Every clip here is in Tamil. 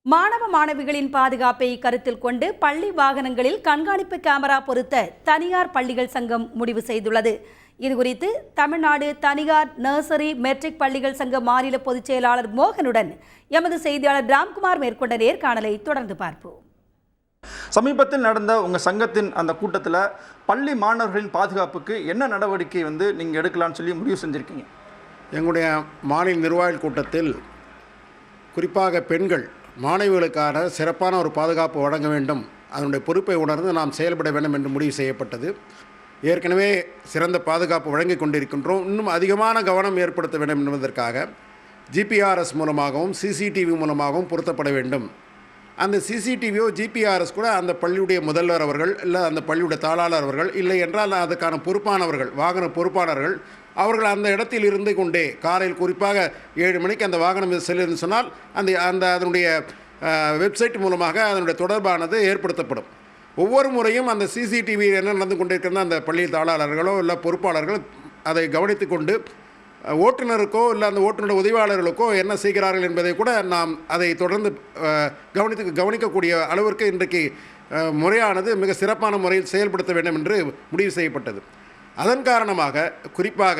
மாணவ மாணவிகளின் பாதுகாப்பை கருத்தில் கொண்டு பள்ளி வாகனங்களில் கண்காணிப்பு கேமரா பொருத்த தனியார் பள்ளிகள் சங்கம் முடிவு செய்துள்ளது. இதுகுறித்து தமிழ்நாடு தனியார் நர்சரி மெட்ரிக் பள்ளிகள் சங்க மாநில பொதுச் செயலாளர் மோகனுடன் எமது செய்தியாளர் ராம்குமார் மேற்கொண்ட நேர்காணலை தொடர்ந்து பார்ப்போம். சமீபத்தில் நடந்த உங்கள் சங்கத்தின் அந்த கூட்டத்தில் பள்ளி மாணவர்களின் பாதுகாப்புக்கு என்ன நடவடிக்கை நீங்கள் எடுக்கலாம்னு சொல்லி முடிவு செஞ்சுருக்கீங்க? எங்களுடைய மாநில நிர்வாக கூட்டத்தில் குறிப்பாக பெண்கள் மாணவிகளுக்கான சிறப்பான ஒரு பாதுகாப்பு வழங்க வேண்டும், அதனுடைய பொறுப்பை உணர்ந்து நாம் செயல்பட வேண்டும் என்று முடிவு செய்யப்பட்டது. ஏற்கனவே சிறந்த பாதுகாப்பு வழங்கி கொண்டிருக்கின்றோம். இன்னும் அதிகமான கவனம் ஏற்படுத்த வேண்டும் என்பதற்காக ஜிபிஆர்எஸ் மூலமாகவும் சிசிடிவி மூலமாகவும் பொருத்தப்பட வேண்டும். அந்த சிசிடிவியோ ஜிபிஆர்எஸ் கூட அந்த பள்ளியுடைய முதல்வர் அவர்கள் இல்லை அந்த பள்ளியுடைய தாளாளர் அவர்கள் இல்லை என்றால் அதுக்கான பொறுப்பானவர்கள் வாகன பொறுப்பாளர்கள் அவர்கள் அந்த இடத்தில் இருந்து கொண்டே காலையில் குறிப்பாக 7 மணிக்கு அந்த வாகனம் செல்லுன்னு சொன்னால் அதனுடைய வெப்சைட் மூலமாக அதனுடைய தொடர்பானது ஏற்படுத்தப்படும். ஒவ்வொரு முறையும் அந்த சிசிடிவி என்ன நடந்து கொண்டிருக்கிற அந்த பள்ளி தாளாளர்களோ இல்லை பொறுப்பாளர்கள் அதை கவனித்து கொண்டு ஓட்டுநருக்கோ இல்லை அந்த ஓட்டுநர் உதவியாளர்களுக்கோ என்ன செய்கிறார்கள் என்பதை கூட நாம் அதை தொடர்ந்து கவனிக்கக்கூடிய அளவிற்கு இன்றைக்கு முறையானது மிக சிறப்பான முறையில் செயல்படுத்த வேண்டும் என்று முடிவு செய்யப்பட்டது. அதன் காரணமாக குறிப்பாக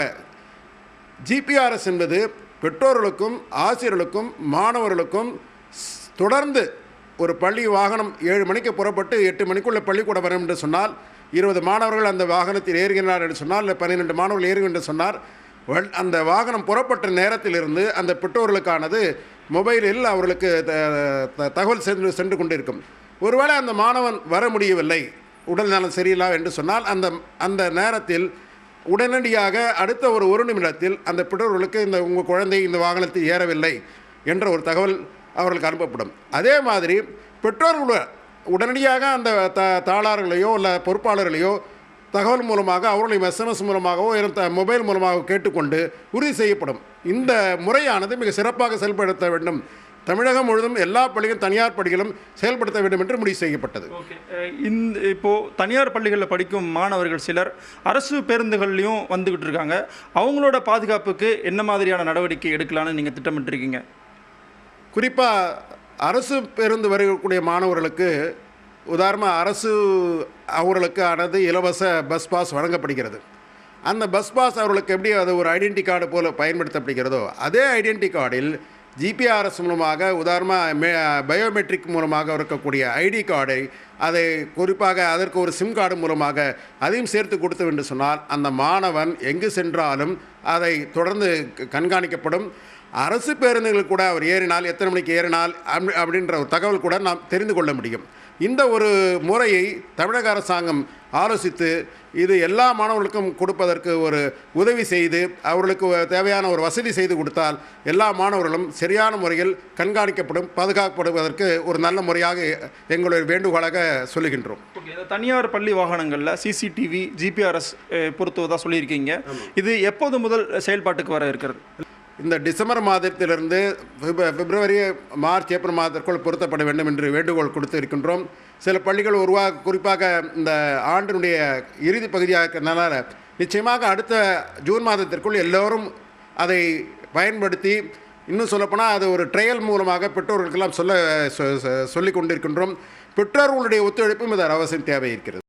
ஜிபிஆர்எஸ் என்பது பெற்றோர்களுக்கும் ஆசிரியர்களுக்கும் மாணவர்களுக்கும் தொடர்ந்து ஒரு பள்ளி வாகனம் 7 மணிக்கு புறப்பட்டு 8 மணிக்குள்ள பள்ளிக்கூடம் வரும் என்று சொன்னால் 20 மாணவர்கள் அந்த வாகனத்தில் ஏறுகிறார் என்று சொன்னால் இல்லை 12 மாணவர்கள் ஏறுகின்ற என்று சொன்னால் அந்த வாகனம் புறப்பட்ட நேரத்திலிருந்து அந்த பெற்றோர்களுக்கானது மொபைலில் அவர்களுக்கு தகவல் சென்று கொண்டிருக்கும். ஒருவேளை அந்த மாணவன் வர முடியவில்லை, உடல் நலம் சரியில்லா என்று சொன்னால் அந்த நேரத்தில் உடனடியாக அடுத்த ஒரு நிமிடத்தில் அந்த பெற்றோர்களுக்கு உங்கள் குழந்தை இந்த வாகனத்தில் ஏறவில்லை என்ற ஒரு தகவல் அவர்களுக்கு அனுப்பப்படும். அதே மாதிரி பெற்றோர்கள் உடனடியாக அந்த தாளாளர்களையோ இல்லை பொறுப்பாளர்களையோ தகவல் மூலமாக அவர்களையும் எஸ்எம்எஸ் மூலமாகவோ மொபைல் மூலமாக கேட்டுக்கொண்டு உறுதி செய்யப்படும். இந்த முறையானது மிக சிறப்பாக செயல்படுத்த வேண்டும், தமிழகம் முழுவதும் எல்லா பள்ளிகளும் தனியார் பள்ளிகளும் செயல்படுத்த வேண்டும் என்று முடிவு செய்யப்பட்டது. இப்போது தனியார் பள்ளிகளில் படிக்கும் மாணவர்கள் சிலர் அரசு பேருந்துகள்லையும் வந்துக்கிட்டு இருக்காங்க. அவங்களோட பாதுகாப்புக்கு என்ன மாதிரியான நடவடிக்கை எடுக்கலான்னு நீங்கள் திட்டமிட்டிருக்கீங்க? குறிப்பாக அரசு பேருந்து வரக்கூடிய மாணவர்களுக்கு உதாரணமாக அரசு அவர்களுக்கானது இலவச பஸ் பாஸ் வழங்கப்படுகிறது. அந்த பஸ் பாஸ் அவர்களுக்கு எப்படி அது ஒரு ஐடென்டி கார்டு போல் பயன்படுத்தப்படுகிறதோ அதே ஐடென்டி கார்டில் ஜிபிஆர்எஸ் மூலமாக உதாரணமாக பயோமெட்ரிக் மூலமாக இருக்கக்கூடிய ஐடி கார்டை அதை குறிப்பாக அதற்கு ஒரு சிம் கார்டு மூலமாக அதையும் சேர்த்து கொடுத்து என்று சொன்னால் அந்த மாணவன் எங்கு சென்றாலும் அதை தொடர்ந்து கண்காணிக்கப்படும். அரசு பேருந்துகள் கூட அவர் ஏறினால் எத்தனை மணிக்கு ஏறினால் அப்படின்ற ஒரு தகவல் கூட நாம் தெரிந்து கொள்ள முடியும். இந்த ஒரு முறையை தமிழக அரசாங்கம் ஆலோசித்து இது எல்லா மாணவர்களுக்கும் கொடுப்பதற்கு ஒரு உதவி செய்து அவர்களுக்கு தேவையான ஒரு வசதி செய்து கொடுத்தால் எல்லா மாணவர்களும் சரியான முறையில் கண்காணிக்கப்படும், பாதுகாக்கப்படுவதற்கு ஒரு நல்ல முறையாக எங்களுடைய வேண்டுகோளாக சொல்லுகின்றோம். தனியார் பள்ளி வாகனங்களில் சிசிடிவி ஜிபிஆர்எஸ் பொருத்துவதாக சொல்லியிருக்கீங்க. இது எப்போது முதல் செயல்பாட்டுக்கு வர இருக்கிறது? இந்த டிசம்பர் மாதத்திலிருந்து பிப்ரவரி மார்ச் ஏப்ரல் மாதத்திற்குள் பொருத்தப்பட வேண்டும் என்று வேண்டுகோள் கொடுத்து இருக்கின்றோம். சில பள்ளிகள் குறிப்பாக இந்த ஆண்டினுடைய இறுதி பகுதியாக இருக்கிறதுனால நிச்சயமாக அடுத்த ஜூன் மாதத்திற்குள் எல்லோரும் அதை பயன்படுத்தி இன்னும் சொல்லப்போனால் அது ஒரு ட்ரையல் மூலமாக பெற்றோர்களுக்கெல்லாம் சொல்லிக் கொண்டிருக்கின்றோம். பெற்றோர்களுடைய ஒத்துழைப்பும் இது அவசியம் தேவை இருக்கிறது.